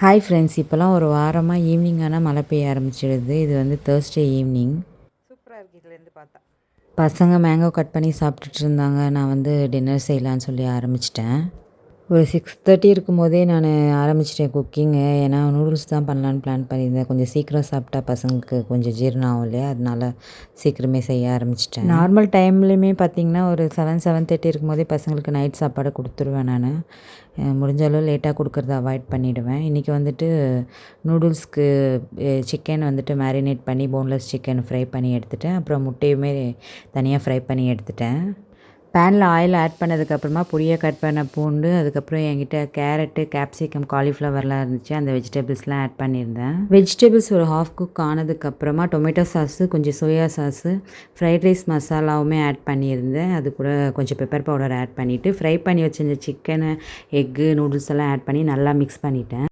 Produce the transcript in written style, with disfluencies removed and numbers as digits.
Hi friends, இப்போலாம் ஒரு வாரமாக ஈவினிங் ஆனால் மழை பெய்ய ஆரம்பிச்சிடுது. இது வந்து தேர்ஸ்டே ஈவினிங். சூப்பராக இருக்குது இதுலேருந்து பார்த்தா. பசங்க மேங்கோ கட் பண்ணி சாப்பிட்டுட்டு இருந்தாங்க. நான் வந்து டின்னர் செய்யலான்னு சொல்லி ஆரம்பிச்சிட்டேன். ஒரு 6:30 இருக்கும்போதே நான் ஆரம்பிச்சிட்டேன் குக்கிங்கு. ஏன்னா நூடுல்ஸ் தான் பண்ணலான்னு பிளான் பண்ணியிருந்தேன். கொஞ்சம் சீக்கிரம் சாப்பிட்டா பசங்களுக்கு கொஞ்சம் ஜீரணம் ஆகும் இல்லையா, அதனால சீக்கிரமே செய்ய ஆரம்பிச்சிட்டேன். நார்மல் டைம்லேயுமே பார்த்திங்கன்னா ஒரு 7:30 இருக்கும்போதே பசங்களுக்கு நைட் சாப்பாடு கொடுத்துருவேன். நான் முடிஞ்ச அளவு லேட்டாக கொடுக்குறத அவாய்ட் பண்ணிவிடுவேன். இன்றைக்கி வந்துட்டு நூடுல்ஸ்க்கு சிக்கன் வந்துட்டு மேரினேட் பண்ணி போன்லெஸ் சிக்கன் ஃப்ரை பண்ணி எடுத்துட்டேன். அப்புறம் முட்டையுமே தனியாக ஃப்ரை பண்ணி எடுத்துட்டேன். பேனில் ஆயில் ஆட் பண்ணதுக்கப்புறமா பொடியாக கட் பண்ண பூண்டு, அதுக்கப்புறம் என்கிட்ட கேரட்டு, கேப்சிகம், காலிஃப்ளவர்லாம் இருந்துச்சு. அந்த வெஜிடபிள்ஸ்லாம் ஆட் பண்ணியிருந்தேன். வெஜிடபிள்ஸ் ஒரு ஹாஃப் குக் ஆனதுக்கப்புறமா டொமேட்டோ சாஸு, கொஞ்சம் சோயா சாஸு, ஃப்ரைட் ரைஸ் மசாலாவுமே ஆட் பண்ணியிருந்தேன். அது கூட கொஞ்சம் பெப்பர் பவுடர் ஆட் பண்ணிவிட்டு ஃப்ரை பண்ணி வச்சிருந்த சிக்கனு, எக்கு, நூடுல்ஸ் எல்லாம் ஆட் பண்ணி நல்லா மிக்ஸ் பண்ணிட்டேன்.